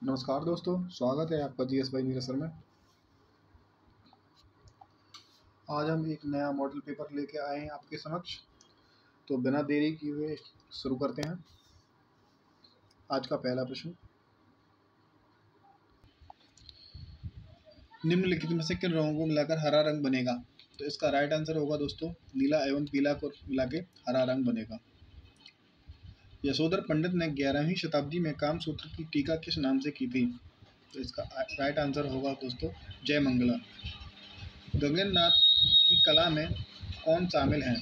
नमस्कार दोस्तों, स्वागत है आपका जीएस बाई नीरज सर में। आज हम एक नया मॉडल पेपर लेके आए हैं आपके समक्ष। तो बिना देरी किए हुए शुरू करते हैं। आज का पहला प्रश्न, निम्नलिखित में से किन रंगों को मिलाकर हरा रंग बनेगा? तो इसका राइट आंसर होगा दोस्तों, नीला एवं पीला को मिला के हरा रंग बनेगा। यशोधर पंडित ने 11वीं शताब्दी में कामसूत्र की टीका किस नाम से की थी? तो इसका राइट आंसर होगा दोस्तों, जय मंगला। गगननाथ की कला में कौन शामिल है?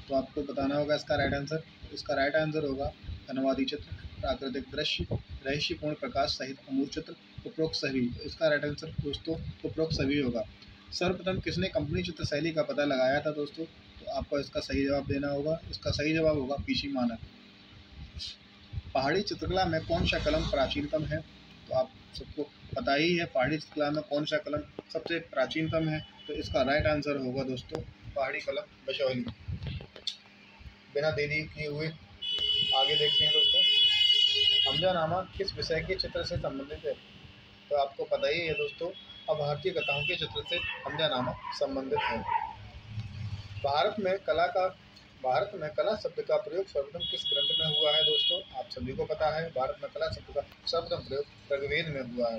तो आपको बताना होगा इसका राइट आंसर। इसका राइट आंसर होगा धनवादी चित्र, प्राकृतिक दृश्य, रहस्यपूर्ण प्रकाश सहित अमूर्त चित्र, उपरोक्त सभी। इसका राइट आंसर दोस्तों उपरोक्त सभी होगा। सर्वप्रथम किसने कंपनी चित्र शैली का पता लगाया था दोस्तों? तो आपको इसका सही जवाब देना होगा। इसका सही जवाब होगा पीसी मानक। पहाड़ी चित्रकला में कौन सा कलम प्राचीनतम है? तो आप सबको पता ही है पहाड़ी चित्रकला में कौन सा कलम सबसे प्राचीनतम है। तो इसका राइट आंसर होगा दोस्तों पहाड़ी कलम बशौली। बिना देरी किए हुए आगे देखते हैं दोस्तों, हमजानामा किस विषय के चित्र से संबंधित है? तो आपको पता ही है दोस्तों, अब भारतीय कथाओं के चित्र से हमजानामा संबंधित है। भारत में कला शब्द का प्रयोग सर्वप्रथम किस ग्रंथ में हुआ है दोस्तों? आप सभी को पता है भारत में कला शब्द का सर्वप्रथम प्रयोग ऋग्वेद में हुआ है।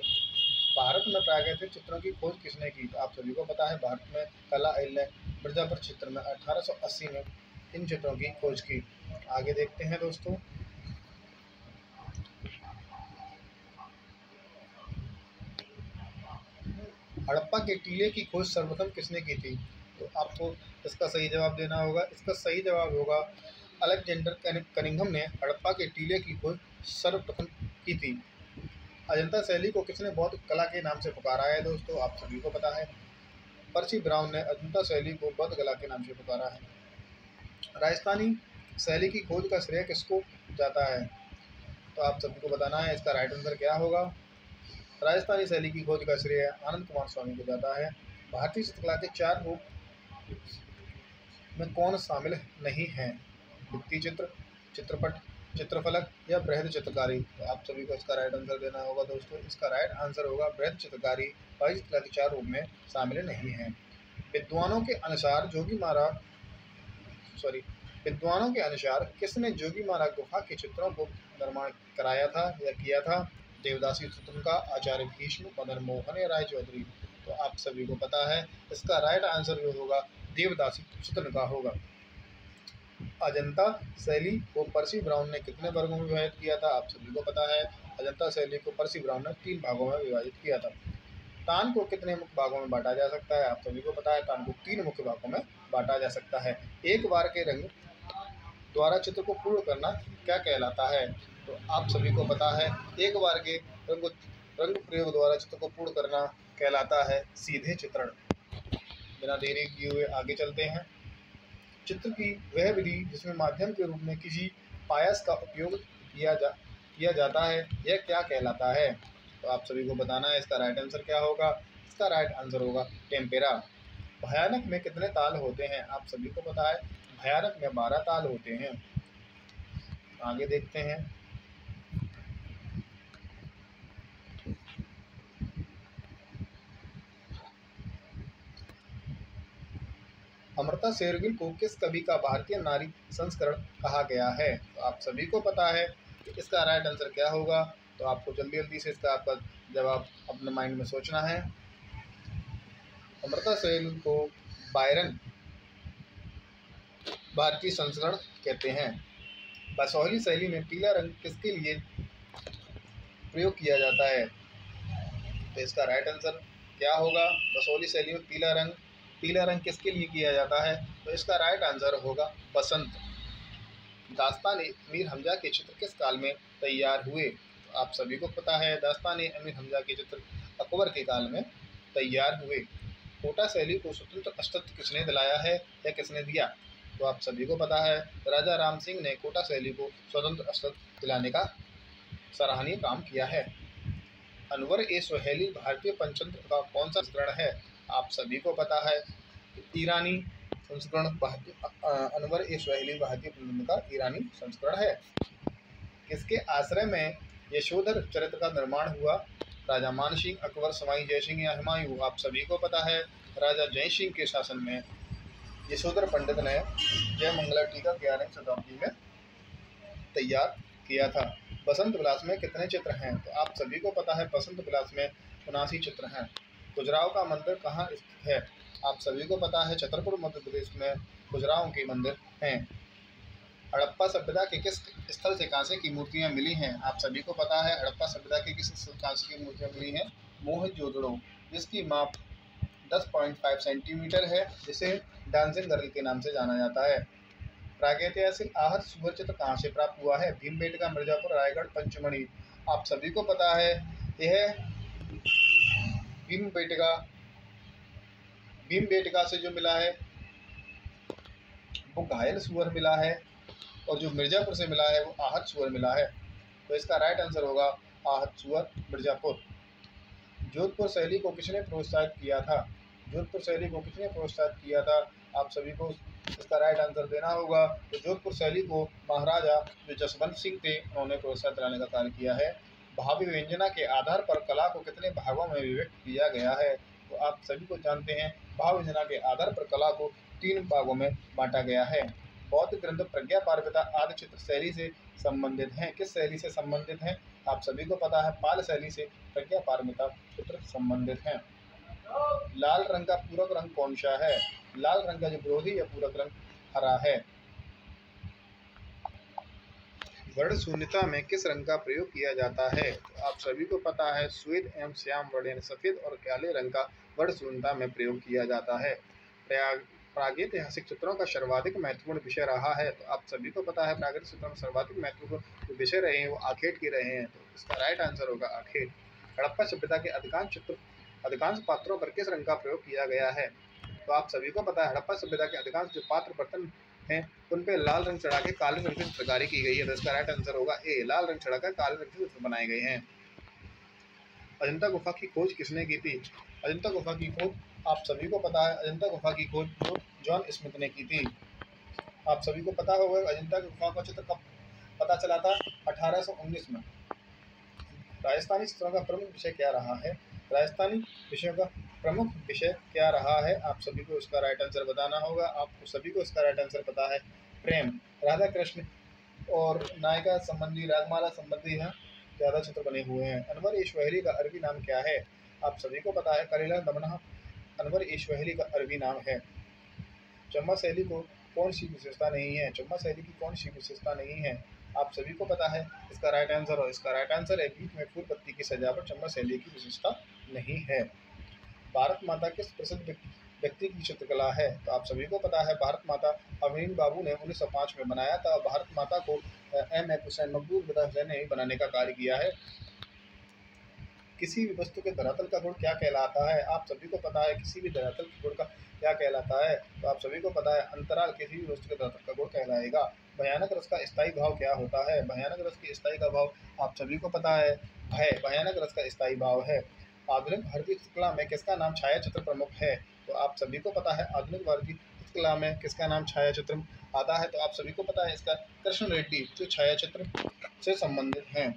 भारत में प्राकृतिक चित्रों की खोज किसने की? तो आप सभी को पता है भारत में कला ने मिर्जापुर चित्र में 1880 में इन चित्रों की खोज की। आगे देखते हैं दोस्तों, हड़प्पा के टीले की खोज सर्वप्रथम किसने की थी? तो आपको इसका सही जवाब देना होगा। इसका सही जवाब होगा अलेक्जेंडर कनिंघम ने हड़प्पा के टीले की खोज सर्वप्रथम की थी। अजंता शैली को किसने बौद्ध कला के नाम से पुकारा है दोस्तों? आप सभी को पता है पर्सी ब्राउन ने अजंता शैली को बौद्ध कला के नाम से पुकारा है। राजस्थानी शैली की खोज का श्रेय किसको जाता है? तो आप सभी को बताना है इसका राइट आंसर क्या होगा। राजस्थानी शैली की खोज का श्रेय आनंद कुमार स्वामी को जाता है। भारतीय चित्रकला के 4 रूप में कौन शामिल नहीं है? भित्ति चित्र, चित्रपट, चित्रफलक या बृहद चित्रकारी? तो आप सभी को इसका राइट आंसर देना होगा दोस्तों। इसका राइट आंसर होगा बृहद चित्रकारी भारतीय चित्रकला के 4 रूप में शामिल नहीं है। विद्वानों के अनुसार किसने जोगी मारा गुफा के चित्रों को निर्माण कराया था या किया था? देवदासी चित्रण का, आचार्य भीष्म, मदन मोहन या राय चौधरी? तो आप सभी को पता है इसका राइट आंसर जो होगा देवदासी चित्रण का होगा। अजंता शैली को पर्सी ब्राउन ने कितने वर्गों में विभाजित किया था? आप सभी को पता है अजंता शैली को पर्सी ब्राउन ने 3 भागों में विभाजित किया था। तान को कितने मुख्य भागों में बांटा जा सकता है? आप सभी को पता है तान को 3 मुख्य भागों में बांटा जा सकता है। एक बार के रंग द्वारा चित्र को पूर्ण करना क्या कहलाता है? तो आप सभी को पता है एक बार के रंग प्रयोग द्वारा चित्र को पूर्ण करना कहलाता है सीधे चित्रण। बिना देरी किए हुए आगे चलते हैं। चित्र की वह विधि जिसमें माध्यम के रूप में किसी पायस का उपयोग किया जाता है यह क्या कहलाता है? तो आप सभी को बताना है इसका राइट आंसर क्या होगा। इसका राइट आंसर होगा टेम्पेरा। भयानक में कितने ताल होते हैं? आप सभी को पता है भयानक में 12 ताल होते हैं। आगे देखते हैं, अमृता शेरगिल को किस कवि का भारतीय नारी संस्करण कहा गया है? तो आप सभी को पता है कि इसका राइट आंसर क्या होगा। तो आपको जल्दी जल्दी से इसका आपका जवाब अपने माइंड में सोचना है। अमृता शेरगिल को बायरन भारतीय संस्करण कहते हैं। बसौली शैली में पीला रंग किसके लिए प्रयोग किया जाता है? तो इसका राइट आंसर क्या होगा। बसौली शैली में पीला रंग किसके लिए किया जाता है? तो इसका राइट आंसर होगा बसंत। दास्तान अमीर हमजा के चित्र किस काल में तैयार हुए? तो आप सभी को पता है दास्तान अमीर हमजा के चित्र अकबर के काल में तैयार हुए। कोटा शैली को स्वतंत्र अस्तित्व किसने दिलाया है या किसने दिया? तो आप सभी को पता है राजा राम सिंह ने कोटा शैली को स्वतंत्र अस्तित्व दिलाने का सराहनीय काम किया है। अनवर ए सुहेली भारतीय पंचतंत्र का कौन सा संस्करण है? आप सभी को पता है ईरानी संस्करण अनवर ए सुहेली भारतीय पंचतंत्र का ईरानी संस्करण है। किसके आश्रय में यशोधर चरित्र का निर्माण हुआ राजा मान सिंह, अकबर, सवाई जय सिंह या हुमायूं? आप सभी को पता है राजा जय सिंह के शासन में यशोधर पंडित ने जय मंगला टीका 11वीं शताब्दी में तैयार किया था। बसंत विलास में कितने चित्र हैं? तो आप सभी को पता है बसंत विलास में 79 चित्र हैं। खजुराहो का मंदिर कहाँ स्थित है? आप सभी को पता है छतरपुर मध्य प्रदेश में खजुराहो के मंदिर हैं। हड़प्पा सभ्यता के किस स्थल से कांसे की मूर्तियां मिली हैं? आप सभी को पता है हड़प्पा सभ्यता के किस स्थल कांसे की मूर्तियां मिली हैं? मोहनजोदड़ो, जिसकी माप 10.5 सेंटीमीटर है, जिसे डांसिंग गर्ल के नाम से जाना जाता है। प्रागैतिहासिक आहत सुअर चित्र कहाँ से प्राप्त हुआ है? भीमबेटका, मिर्जापुर, रायगढ़, पंचमढ़ी। आप सभी को पता है यह भीमबेटका भीमबेटका से जो मिला है वो घायल सुअर मिला है, और जो मिर्जापुर से मिला है वो आहत सुअर मिला है। तो इसका राइट आंसर होगा आहत सुअर, मिर्जापुर। जोधपुर शैली को किसने प्रोत्साहित किया था? जोधपुर शैली को किसने प्रोत्साहित किया था? आप सभी को इसका राइट आंसर देना होगा। तो जोधपुर शैली को महाराजा जो जसवंत सिंह थे उन्होंने प्रोत्साहित कराने का कार्य किया है। भावी व्यंजना के आधार पर कला को कितने भागों में विभक्त किया गया है? तो आप सभी को जानते हैं भाव व्यंजना के आधार पर कला को 3 भागों में बांटा गया है। बौद्ध ग्रंथ प्रज्ञा पारमिता आदि चित्र शैली से संबंधित हैं। किस शैली से संबंधित हैं? आप सभी को पता है पाल शैली से प्रज्ञा पारमिता चित्र संबंधित हैं। लाल रंग का पूरक रंग कौन सा है? लाल रंग का जो विरोधी या पूरक रंग हरा है। वर्ण शून्यता में किस रंग का प्रयोग किया जाता है? तो आप सभी को पता है श्वेत एवं श्याम वर्ण यानी सफेद और काले रंग का वर्ण शून्यता में प्रयोग किया जाता है। प्रागैतिहासिक चित्रों का सर्वाधिक महत्वपूर्ण विषय रहा है। तो आप सभी को पता है प्रागैतिहासिक चित्रों में सर्वाधिक महत्वपूर्ण जो विषय रहे हैं वो आखेट के रहे हैं। तो इसका राइट आंसर होगा आखेट। हड़प्पा सभ्यता के अधिकांश पात्रों पर किस रंग का प्रयोग किया गया है? तो आप सभी को पता है हड़प्पा सभ्यता के अधिकांश जो पात्र बर्तन हैं उन पे लाल रंग चढ़ा के काले रंग से चित्रकारी की गई है। तो इसका राइट आंसर होगा ए, लाल रंग चढ़ाकर काले रंग से चित्र बनाए गए हैं। अजंता गुफा की खोज किसने की थी? अजंता गुफा की खोज आप सभी को पता है अजंता गुफा की खोज जॉन स्मिथ ने की थी। आप सभी को पता होगा अजंता की गुफा का चित्र कब पता चला था? 1819 में। राजस्थानी चित्रों का प्रमुख विषय क्या रहा है? राजस्थानी विषयों का प्रमुख विषय क्या रहा है? आप सभी को इसका राइट आंसर बताना होगा। आपको सभी को इसका राइट आंसर पता है प्रेम। राधा कृष्ण और नायिका संबंधी, रागमाला संबंधी यहाँ ज़्यादा चित्र बने हुए हैं। अनवर ईश्वरी का अरबी नाम क्या है? आप सभी को पता है कलीला दमना अनवर ईश्वरी का अरबी नाम है। चम्बा शैली को कौन सी विशेषता नहीं है? चम्बा शैली की कौन सी विशेषता नहीं है? आप सभी को पता है इसका राइट आंसर, और इसका राइट आंसर है बीच में फूल पत्ती की सजावट चम्बा शैली की विशेषता नहीं है। भारत माता किस प्रसिद्ध व्यक्ति की चित्रकला है? तो आप सभी को पता है भारत माता अमीन बाबू ने 1905 में बनाया था। भारत माता को एम हुसैन मकबूल हुसैन ने बनाने का कार्य किया है। किसी भी वस्तु के धरातल का गुण क्या कहलाता है? आप सभी को पता है किसी भी धरातल के गुण का क्या कहलाता है? तो आप सभी को पता है अंतराल किसी भी वस्तु के धरातल का गुण कहलाएगा। भयानक रस का स्थायी भाव क्या होता है? भयानक रस की स्थायी का भाव आप सभी को पता है भय भयानक रस का स्थायी भाव है। आधुनिक भारतीय चित्रकला में किसका नाम छाया चित्र प्रमुख है? तो आप सभी को पता है आधुनिक भारतीय चित्रकला में किसका नाम छाया चित्र आता है? तो आप सभी को पता है इसका कृष्ण रेड्डी जो छाया चित्र से संबंधित हैं।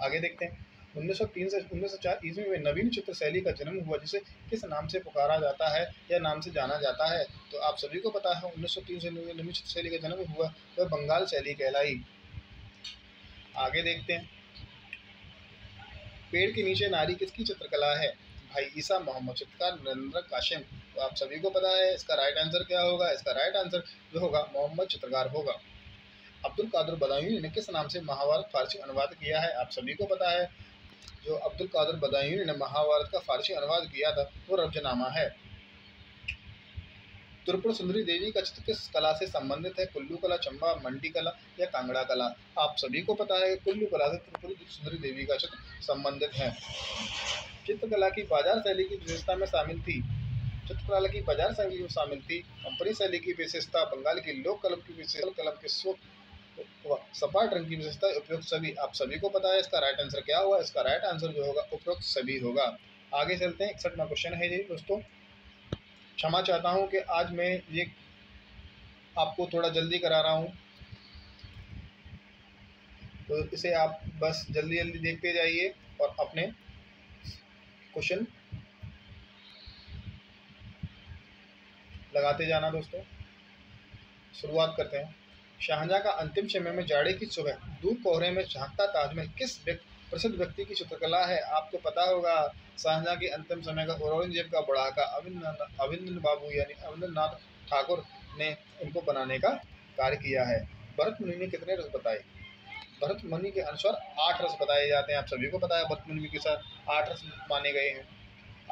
आगे देखते हैं 1903 से 1904 ईस्वी में नवीन चित्र शैली का जन्म हुआ, जिसे किस नाम से पुकारा जाता है या नाम से जाना जाता है? तो आप सभी को पता है 1903 से नवीन चित्र शैली का जन्म हुआ वह बंगाल शैली कहलाई। आगे देखते हैं पेड़ के नीचे नारी किसकी चित्रकला है? भाई ईसा मोहम्मद, चित्रकार नरेंद्र काशिम। तो आप सभी को पता है इसका राइट आंसर क्या होगा? इसका राइट आंसर जो होगा मोहम्मद चित्रकार होगा। अब्दुल कादिर बदायूनी ने किस नाम से महाभारत फारसी अनुवाद किया है? आप सभी को पता है जो अब्दुल कादिर बदायूनी ने महाभारत का फारसी अनुवाद किया था वो रब्जनामा है। त्रिपुर सुंदरी देवी का चित्र किस कला से संबंधित है? कुल्लू कला, चंबा, मंडी कला या कांगड़ा कला? आप सभी को पता है कुल्लू कला से त्रिपुर सुंदरी देवी का चित्र संबंधित है। चित्रकला की बाजार शैली की विशेषता में शामिल थी। चित्रकला की बाजार शैली में शामिल थी कंपनी शैली की विशेषता, बंगाल की लोक कलम की विशेषता, कलम के सपाट रंग की विशेषता, उपयुक्त सभी। आप सभी को पता है इसका राइट आंसर क्या होगा? इसका राइट आंसर जो होगा उपयुक्त सभी होगा। आगे चलते हैं 61वां क्वेश्चन है जी दोस्तों। क्षमा चाहता हूं कि आज मैं ये आपको थोड़ा जल्दी करा रहा हूं। तो इसे आप बस जल्दी जल्दी देखते जाइए और अपने क्वेश्चन लगाते जाना दोस्तों। शुरुआत करते हैं। शाहजहां का अंतिम समय में जाड़े की सुबह दूर कोहरे में झांकता ताजमहल किस प्रसिद्ध व्यक्ति की चित्रकला है? आपको पता होगा शाहजहां के अंतिम समय का औरंगजेब का बुढ़ाका अविंद बाबू यानी अविंद्रनाथ ठाकुर ने इनको बनाने का कार्य किया है। भरत मुनि ने कितने रस बताए? भरत मुनि के अनुसार 8 रस बताए जाते हैं। आप सभी को पता है भरत मुनि के साथ 8 रस माने गए हैं।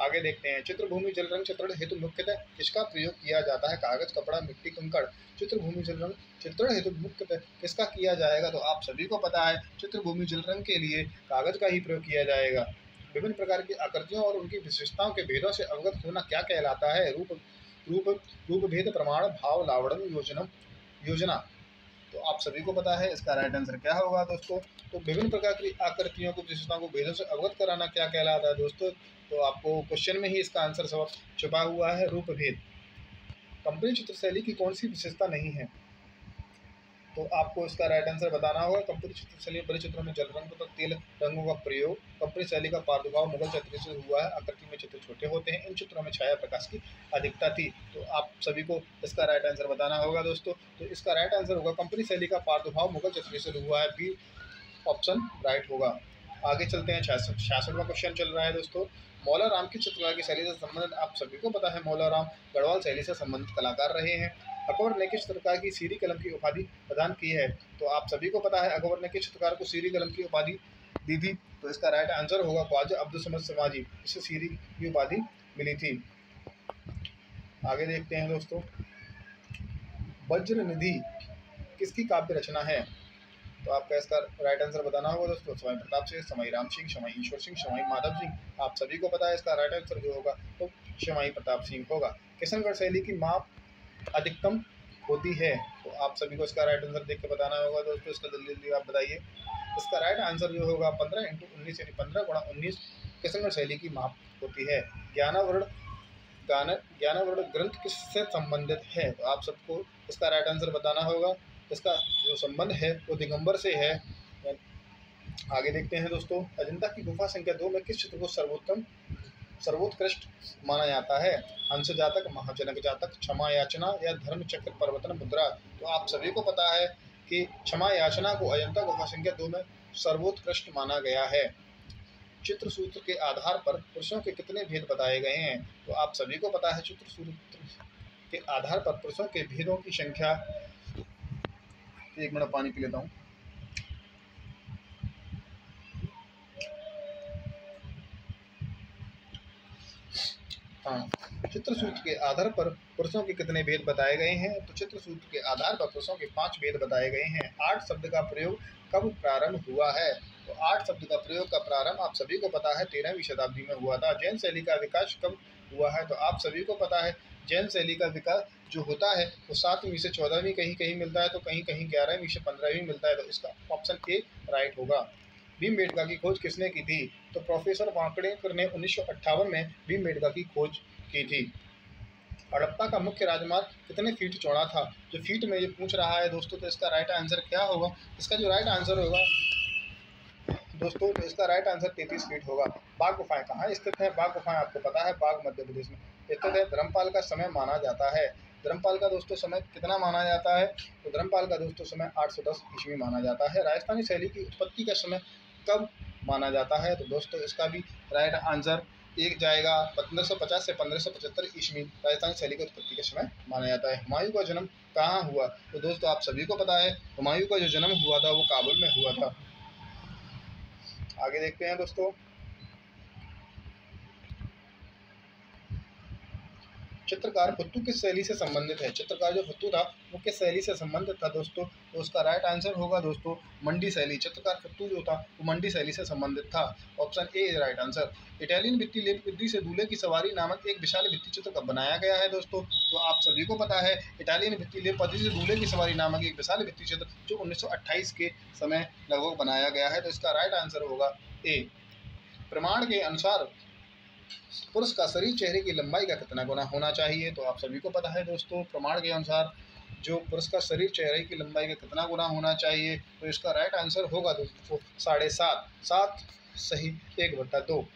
आगे देखते हैं। चित्रभूमि जल रंग चित्रण हेतु मुख्यतः किसका प्रयोग किया जाता है? कागज, कपड़ा, मिट्टी, कंकड़। चित्रभूमि जल रंग चित्रण हेतु मुख्यतः किसका किया जाएगा? तो आप सभी को पता है चित्रभूमि जल रंग के लिए कागज का ही प्रयोग किया जाएगा। विभिन्न प्रकार की आकृतियों और उनकी विशेषताओं के भेदों से अवगत होना क्या कहलाता है? रूप भेद प्रमाण भाव लावड़न योजना। तो आप सभी को पता है इसका राइट आंसर क्या होगा दोस्तों? तो विभिन्न प्रकार की आकृतियों को विशेषताओं को भेदों से अवगत कराना क्या कहलाता है दोस्तों? तो आपको क्वेश्चन में ही इसका आंसर सब छुपा हुआ है, रूप भेद। कंपनी चित्रशैली की कौन सी विशेषता नहीं है? तो आपको इसका राइट आंसर बताना होगा। कंपनी चित्रशैली बड़े चित्रों में जल रंग तथा तेल रंगों का प्रयोग। कंपनी शैली का प्रादुर्भाव मुगल चक्र से हुआ है। आकृति में चित्र छोटे होते हैं। इन चित्रों में छाया प्रकाश की अधिकता थी। तो आप सभी को इसका राइट आंसर बताना होगा दोस्तों। तो इसका राइट आंसर होगा कंपनी शैली का प्रादुर्भाव मुगल चक्र से हुआ है, बी ऑप्शन राइट होगा। आगे चलते हैं। 66वां क्वेश्चन चल रहा है दोस्तों। मौला राम की चित्रकला की शैली से संबंधित आप सभी को पता है मौला राम गढ़वाल शैली से संबंधित कलाकार रहे हैं। अकबर ने किस चित्रकार की सीरी कलम की उपाधि प्रदान की है? तो आप सभी को पता है अकबर ने किस चित्रकार को सीरी कलम की उपाधि दी थी? तो इसका राइट आंसर होगा ख्वाजा अब्दुल समद समाजी, इसे सीरी की उपाधि मिली थी। आगे देखते हैं दोस्तों। वज्र निधि किसकी काव्य रचना है? तो आपका इसका राइट आंसर बताना होगा दोस्तों। समय प्रताप सिंह, समय राम सिंह, समय ईश्वर सिंह, समय माधव सिंह। आप सभी को पता है इसका राइट आंसर जो होगा तो समय प्रताप सिंह होगा। किशनगढ़ शैली की माप अधिकतम होती है? तो आप सभी को इसका राइट आंसर देख के बताना होगा दोस्तों। इसका जल्दी जल्दी आप बताइए। इसका राइट आंसर जो होगा 15 × 19 यानी 15 × 19 किशनगढ़ शैली की माप होती है। ज्ञानावरण ग्रंथ किससे संबंधित है? तो आप सबको इसका राइट आंसर बताना होगा। इसका जो संबंध है वो दिगंबर से है। आगे देखते हैं दोस्तों। अजंता की गुफा संख्या 2 में किस चित्र को सर्वोत्कृष्ट माना जाता है? हंस जातक, महाजनक जातक, क्षमा याचना या धर्म चक्र परिवर्तन मुद्रा। तो आप सभी को पता है कि क्षमा याचना को अजंता गुफा संख्या 2 में सर्वोत्कृष्ट माना गया है। चित्र सूत्र के आधार पर पुरुषों के कितने भेद बताए गए हैं? तो आप सभी को पता है चित्र सूत्र के आधार पर पुरुषों के भेदों की संख्या। एक मिनट पानी पी लेता हूँ। हाँ, चित्र सूत्र के आधार पर पुरुषों के कितने भेद बताए गए हैं? तो चित्र सूत्र के आधार पर पुरुषों के 5 भेद बताए गए हैं। 8 शब्द का प्रयोग कब प्रारंभ हुआ है? तो 8 शब्द का प्रयोग का प्रारंभ आप सभी को पता है 13वीं शताब्दी में हुआ था। जैन शैली का विकास कब हुआ है? तो आप सभी को पता है जैन शैली का विकास जो होता है वो 7वीं से 14वीं कहीं कहीं मिलता है, तो कहीं कहीं 11वीं से 15वीं मिलता है। तो इसका ऑप्शन ए राइट होगा। भीमबेटका की खोज किसने की थी? तो प्रोफेसर वांकड़ेकर ने 1958 में भीमबेटका की खोज की थी। हड़प्पा का मुख्य राजमार्ग कितने फीट चौड़ा था? जो फीट में ये पूछ रहा है दोस्तों, तो इसका राइट आंसर क्या होगा? इसका जो राइट आंसर होगा दोस्तों, तो इसका राइट आंसर 33 फीट होगा। बाघ गुफाएं कहाँ स्थित है? बाघ गुफाएं आपको पता है बाघ मध्य प्रदेश में स्थित है। धर्मपाल का समय माना जाता है। धर्मपाल का दोस्तों समय कितना माना जाता है? तो धर्मपाल का दोस्तों समय 810 ईस्वी माना जाता है। राजस्थानी शैली की उत्पत्ति का समय कब माना जाता है? तो दोस्तों इसका भी राइट आंसर एक जाएगा 1550 से 1575 ईस्वी राजस्थानी शैली की उत्पत्ति का समय माना जाता है। हुमायूं का जन्म कहाँ हुआ? तो दोस्तों आप सभी को पता है हुमायूं का जो जन्म हुआ था वो काबुल में हुआ था। आगे देखते हैं दोस्तों। चित्रकार फुत्तू किस शैली से संबंधित है? चित्रकार जो फुत्तू था वो किस शैली से संबंधित था दोस्तों? तो उसका राइट आंसर होगा दोस्तों मंडी शैली। चित्रकार फुत्तू जो था वो मंडी शैली से संबंधित था। Option A is right answer. Italian भित्ति लेप विधि से दूल्हे की सवारी नामक एक विशाल भित्ति चित्र कब बनाया गया है दोस्तों? तो आप सभी को पता है इटालियन भित्ति लेप पद्धति से दूल्हे की सवारी नामक एक विशाल भित्ति चित्र जो 1928 के समय लगभग बनाया गया है। तो इसका राइट आंसर होगा ए। प्रमाण के अनुसार पुरुष का शरीर चेहरे की लंबाई का कितना गुना होना चाहिए? तो आप सभी को पता है दोस्तों प्रमाण के अनुसार जो पुरुष का शरीर चेहरे की लंबाई का कितना गुना होना चाहिए? तो इसका राइट आंसर होगा दोस्तों 7.5। 7 सही 1/2।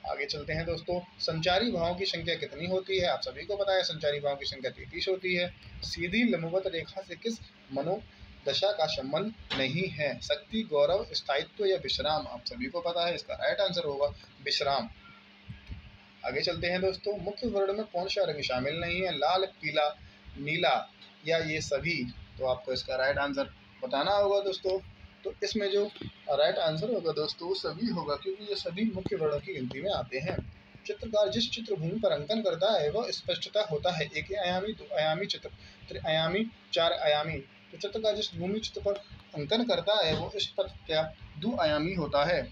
आगे चलते हैं दोस्तों। संचारी भावों की संख्या कितनी होती है? आप सभी को पता है संचारी भावों की संख्या 33 होती है। सीधी लंबवत रेखा से किस मनोदशा का संबंध नहीं है? शक्ति, गौरव, स्थायित्व या विश्राम? आप सभी को पता है इसका राइट आंसर होगा विश्राम। आगे चलते हैं दोस्तों। मुख्य वर्ण में कौन सा रंग शामिल नहीं है? लाल, पीला, नीला या ये सभी? तो आपको इसका राइट आंसर बताना होगा दोस्तों। तो इसमें जो राइट आंसर होगा दोस्तों सभी होगा, क्योंकि ये सभी मुख्य वर्णों की गिनती में आते हैं। चित्रकार जिस चित्रभूमि पर अंकन करता है वह स्पष्टता होता है एक आयामी, 2 आयामी, त्रिआयामी, 4 आयामी। तो चित्रकार जिस भूमि चित्र पर अंकन करता है वो स्पष्टता 2 आयामी होता है।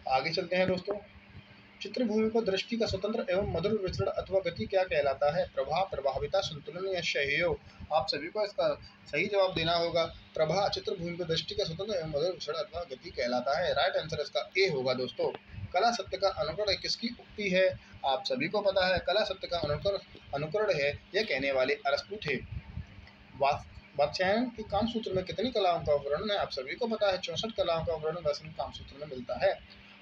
आगे चलते हैं दोस्तों। चित्रभूमि को दृष्टि का स्वतंत्र एवं मधुर विचरण अथवा गति क्या कहलाता है? प्रभा, प्रभाविता, संतुलन या सहयोग? आप सभी को इसका सही जवाब देना होगा। प्रभा चित्रभूमि को दृष्टि का स्वतंत्र एवं मधुर विचरण अथवा गति कहलाता है। राइट आंसर इसका ए होगा दोस्तों। कला सत्य का अनुकरण किसकी उक्ति है? आप सभी को पता है कला सत्य का अनुकरण है, यह कहने वाले अरस्तु थे। वात्स्यायन के कामसूत्र में कितनी कलाओं का वर्णन है? आप सभी को पता है 64 कलाओं का वर्णन दर्शन कामसूत्र में मिलता है।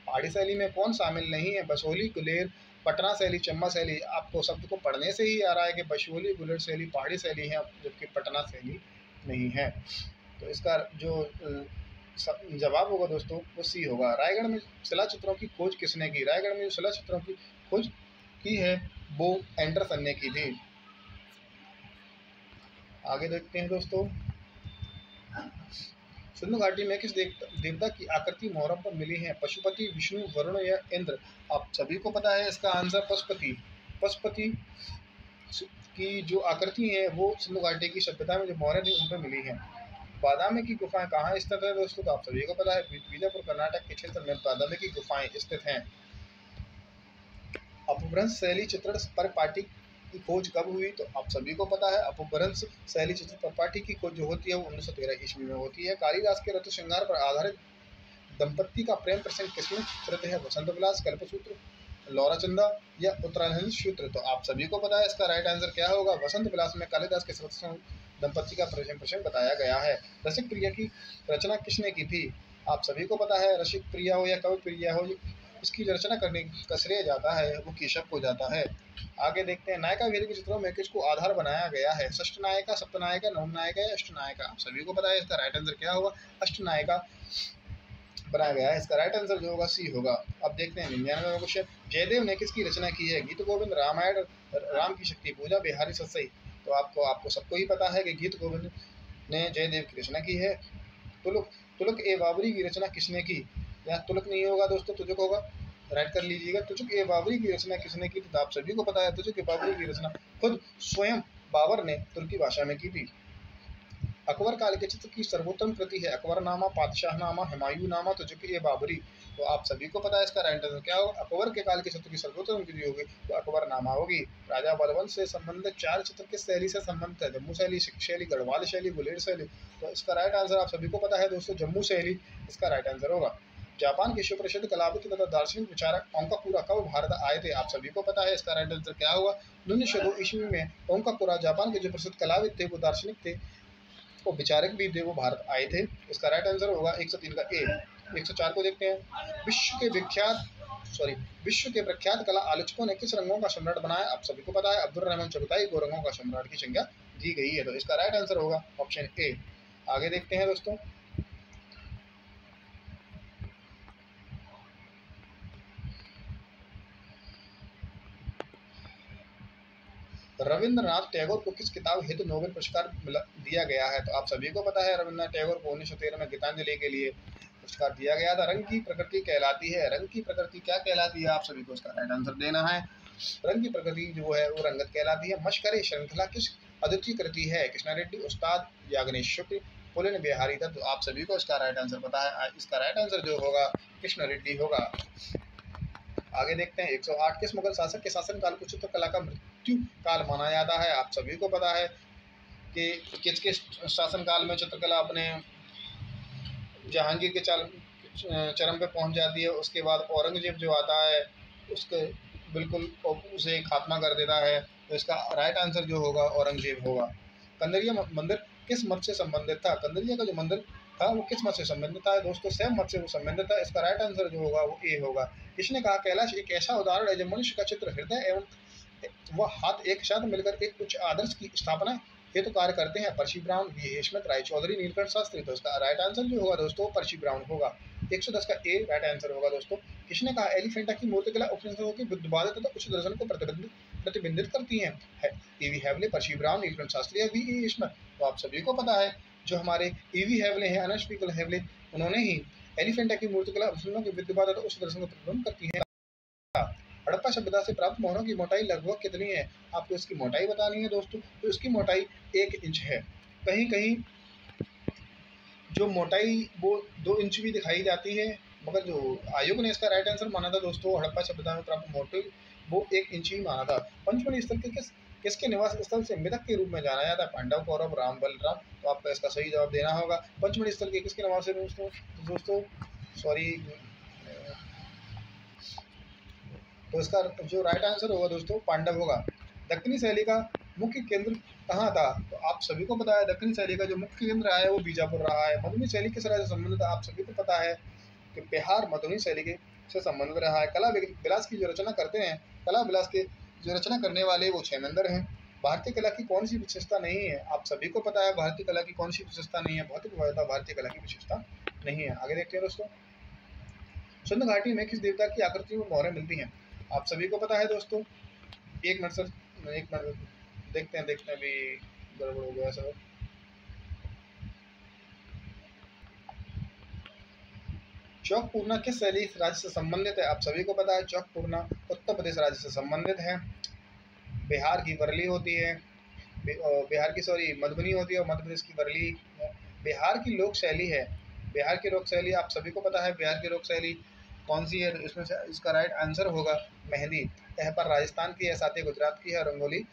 पहाड़ी शैली में कौन शामिल नहीं है? बसोली, गुलेर, पटना शैली, चंबा शैली। आपको शब्द को पढ़ने से ही आ रहा है कि बसोली, गुलेर शैली पहाड़ी शैली है, जबकि पटना शैली नहीं है। तो इसका जो जवाब होगा दोस्तों वो सी होगा। रायगढ़ में शिला चित्रों की खोज किसने की? रायगढ़ में जो शिला चित्रों की खोज की है वो एंडरसन ने की थी। आगे देखते हैं दोस्तों। सिंधु घाटी में किस देवता की आकृति मोहरम पर मिली है? पशुपति, विष्णु, वरुण या इंद्र? आप सभी को पता है इसका आंसर पशुपति। पशुपति की जो आकृति है वो सिंधु घाटी की सभ्यता में जो मौर्य थी उन पर मिली है। बादामी की गुफाएं कहाँ स्थित है दोस्तों? तो आप सभी को पता है बीजापुर कर्नाटक के क्षेत्र में बादामी की गुफाएं स्थित हैं। अपभ्रंश शैली चित्रण पर पाटी की खोज कब हुई? तो आप सभी को पता है अपभ्रंश शैली चित्र पर पाटी की खोज जो होती है वो 1913 ईस्वी में होती है। कालिदास के रथ श्रृंगार पर आधारित दंपत्ति का प्रेम प्रसंग किसमें चित्रित है? वसंत विलास, कल्पसूत्र, लौराचंदा या उत्तरायण सूत्र? तो आप सभी को पता है इसका राइट आंसर क्या होगा? वसंत विलास में कालिदास के दंपत्ति का प्रेम प्रसंग बताया गया है। रसिक प्रिया की रचना किसने की थी? आप सभी को पता है रसिक प्रिया हो या कवि प्रिया हो, इसकी रचना करने का श्रेय जाता है वो केशव को जाता है। आगे देखते हैं नायका वीर के चित्रों में किसको आधार बनाया गया है? षष्ठ नायिका, सप्तनायिका, नवम नायिका या अष्टनायिका? आप सभी को पता है इसका राइट आंसर क्या होगा? अष्टनायिका बनाया गया है। इसका राइट आंसर जो होगा सी होगा। अब देखते हैं 99वां क्वेश्चन। जयदेव ने किसकी रचना की है? गीत गोविंद, रामायण, राम की शक्ति पूजा, बिहारी सतसई? तो आपको सबको ही पता है कि गीत गोविंद ने जयदेव की रचना की है। तुलक ए बाबरी की रचना किसने की? यहाँ तुलक नहीं होगा दोस्तों, तुजुक होगा। राइट कर लीजिएगा। तुजुक ए बाबरी की रचना किसने की? तो आप सभी को पता है तुजुक ए बाबरी की रचना खुद स्वयं बाबर ने तुर्की भाषा में की थी। अकबर काल के चित्र की सर्वोत्तम कृति है? अकबरनामा, पातशाहनामा, हुमायूंनामा, तुजुक-ए-बाबरी? तो आप सभी को पता है इसका राइट आंसर क्या होगा? अकबर के काल के चित्र की सर्वोत्तम कृति होगी तो अकबरनामा होगी। राजा बलवंत से संबंधित 4 चित्र किस शैली से संबंधित है? जम्मू शैली, सिख शैली, गढ़वाल शैली, गुलेर शैली? तो इसका राइट आंसर आप सभी को पता है दोस्तों जम्मू शैली इसका राइट आंसर होगा। जापान के सुप्रसिद्ध कलाविद तथा दार्शनिक विचारक ओंकाकुरा कब भारत आए थे? आप सभी को पता है इसका राइट आंसर क्या होगा? 1902 ईस्वी में ओंकाकुरा जापान के जो प्रसिद्ध कलाविद थे वो दार्शनिक थे, वो विचारक भी थे, वो भारत आए थे। इसका राइट आंसर होगा 103 का ए। 104 को देखते हैं। विश्व के प्रख्यात कला आलोचकों ने किस रंगों का सम्राट बनाया? आप सभी को पता है अब्दुल रहमान चगताई को रंगों का सम्राट की संज्ञा दी गई है। तो इसका राइट आंसर होगा ऑप्शन ए। आगे देखते हैं दोस्तों। रविंद्रनाथ टैगोर को किस किताब हेतु नोबेल पुरस्कार दिया गया है? तो आप सभी को पता है रविंद्रनाथ टैगोर को 1913 में गीतांजलि के लिए पुरस्कार दिया गया था। रंग की प्रकृति कहलाती है। रंग की प्रकृति क्या कहलाती है? आप सभी को इसका राइट आंसर देना है। रंग की प्रकृति जो है वो रंगत कहलाती है। मशकरे श्रृंखला किस अद्वितीय कृति है? कृष्णा रेड्डी, उस्ताद या गणेश शुक्ल, पुलिन बिहारी दत्त? तो आप सभी को इसका राइट आंसर पता है। इसका राइट आंसर जो होगा कृष्ण रेड्डी होगा। आगे देखते हैं 108। किस मुगल शासक के शासनकाल को चित्रकला का मृत्यु काल माना जाता है? आप सभी को पता है कि किस शासनकाल में चित्रकला अपने जहांगीर के चरम पे पहुंच जाती है। उसके बाद औरंगजेब जो आता है उसके बिल्कुल उसे खात्मा कर देता है। तो इसका राइट आंसर जो होगा औरंगजेब होगा। कंदरिया मंदिर किस मत से संबंधित था? कंदरिया का जो मंदिर था वो किस मत से संबंधित था दोस्तों? शैव मत से वो संबंधित था। इसका राइट आंसर जो होगा वो ए होगा। किसने कहा कैलाश एक ऐसा उदाहरण है जब मनुष्य का चित्र हृदय एवं वह हाथ एक साथ मिलकर एक उच्च आदर्श की स्थापना हेतु कार्य करते हैं? Percy Brown, V Smith, Raychaudhuri, Nilakantha Shastri. तो इसका राइट आंसर जो होगा दोस्तों पर्सी ब्राउन होगा। 110 का ए राइट आंसर होगा दोस्तों। किसने कहा एलिफेंटा की मूर्तिकला उपनिषदों की बुद्धिवाद तथा उच्च दर्शन को प्रतिबिंबित करती है? E V Havell, Percy Brown, Nilakanta Sastri या वी स्मिथ? तो आप सभी को पता है जो हमारे ईवी हैवले हैं, अनस्पीकल हैवले, उन्होंने ही एलिफेंटा की मूर्तिकला उपनिषदों की बुद्धिवाद तथा उच्च दर्शन को प्रतिबिंबित करती है। हड़प्पा सभ्यता से प्राप्त मोहरों की मोटाई लगभग कितनी है? आपको इसकी मोटाई बतानी है दोस्तों। तो इसकी मोटाई 1 इंच है। कहीं कहीं जो मोटाई वो 2 इंच भी दिखाई जाती है, मगर जो आयोग ने इसका राइट आंसर माना था दोस्तों हड़प्पा सभ्यता में प्राप्त मोटाई वो 1 इंच ही माना था। पंचमढ़ी स्थल के किसके निवास स्थल से मृतक के रूप में जाना जाता है? पांडव, कौरव, राम, बलराम। तो आपका इसका सही जवाब देना होगा। पंचमढ़ी स्थल के किसके निवास से दोस्तों सॉरी तो इसका जो राइट आंसर होगा दोस्तों पांडव होगा। दक्षिणी शैली का मुख्य केंद्र कहाँ था? तो आप सभी को पता है दक्षिणी शैली का जो मुख्य केंद्र रहा है वो बीजापुर रहा है। मधुबनी शैली किस राज्य से संबंधित है? आप सभी को पता है कि बिहार मधुबनी शैली के से संबंधित रहा है। कला विलास की जो रचना करते हैं, कला विलास के जो रचना करने वाले वो क्षेमेंद्र हैं। भारतीय कला की कौन सी विशेषता नहीं है? आप सभी को पता है भारतीय कला की कौन सी विशेषता नहीं है? भौतिक विविधता भारतीय कला की विशेषता नहीं है। आगे देखते हैं दोस्तों, सुंद घाटी में किस देवता की आकृति में मोहरें मिलती हैं? आप सभी को पता है दोस्तों। एक मिनट सर, एक मिनट देखते हैं अभी गड़बड़ हो गया सर। चौकपूर्णा किस शैली राज्य से संबंधित है? आप सभी को पता है चौकपूर्णा उत्तर प्रदेश राज्य से संबंधित है। बिहार की वर्ली होती है, बिहार की मधुबनी होती है और मध्य प्रदेश की वर्ली बिहार की लोक शैली है। बिहार की लोक शैली आप सभी को पता है बिहार की लोक शैली कौन सी है? तो इसमें से इसका राइट आंसर होगा मेहंदी। यह पर राजस्थान की है, साथ ही गुजरात की है, रंगोली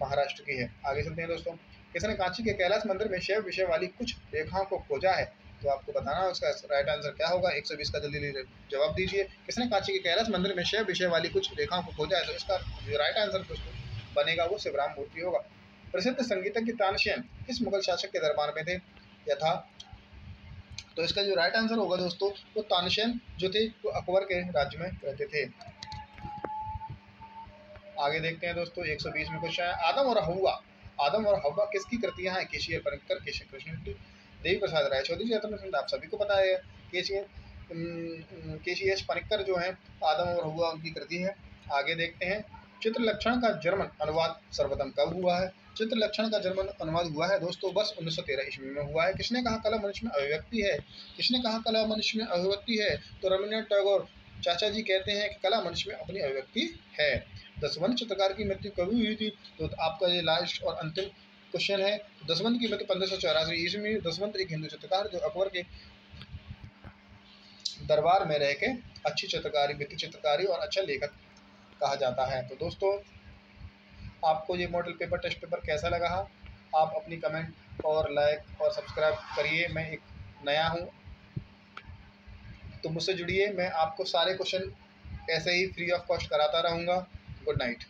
महाराष्ट्र की है। आगे चलते हैं दोस्तों, किसने कांची के कैलाश मंदिर में शैव विषय वाली कुछ रेखाओं को खोजा है? तो आपको बताना है उसका राइट आंसर क्या होगा। 120 का जल्दी जवाब दीजिए। किसने कांची के कैलाश मंदिर में शैव विषय वाली कुछ रेखाओं को खोजा है? तो इसका राइट आंसर दोस्तों बनेगा वो शिवराम मूर्ति होगा। प्रसिद्ध संगीतज्ञ तानसेन किस मुगल शासक के दरबार में थे यथा? तो इसका जो राइट आंसर होगा दोस्तों वो तानसेन जो थे वो अकबर के राज्य में रहते थे। आगे देखते हैं दोस्तों, 120 में क्वेश्चन है आदम और हव्वा किसकी कृतियां हैं? केसी पनिक्कर, केशव कृष्ण, देवी प्रसाद रायचौधरी, आप सभी को पता है केसी एच पनिक्कर जो है आदम और हव्वा उनकी कृति है। आगे देखते हैं, चित्रलक्षण का जर्मन अनुवाद सर्वप्रथम कब हुआ है? चित्रलक्षण का जर्मन अनुवाद हुआ है दोस्तों बस 1913 ईस्वी में हुआ है। किसने कहा कला मनुष्य में अभिव्यक्ति है? किसने कहा कला मनुष्य में अभिव्यक्ति है? तो रवींद्रनाथ टैगोर चाचा जी कहते हैं कि कला मनुष्य में अपनी अभिव्यक्ति है। दसवंत चित्रकार की मृत्यु कभी हुई थी? तो आपका ये लास्ट और अंतिम क्वेश्चन है। दसवंत की मृत्यु 1584 ईस्वी में। दसवंत एक हिंदू चित्रकार जो अकबर के दरबार में रह के अच्छी चित्रकारी, भित्ति चित्रकारी और अच्छा लेखक कहा जाता है। तो दोस्तों आपको ये मॉडल पेपर टेस्ट पेपर कैसा लगा? आप अपनी कमेंट और लाइक और सब्सक्राइब करिए। मैं एक नया हूँ तो मुझसे जुड़िए। मैं आपको सारे क्वेश्चन ऐसे ही फ्री ऑफ कॉस्ट कराता रहूँगा। Good night.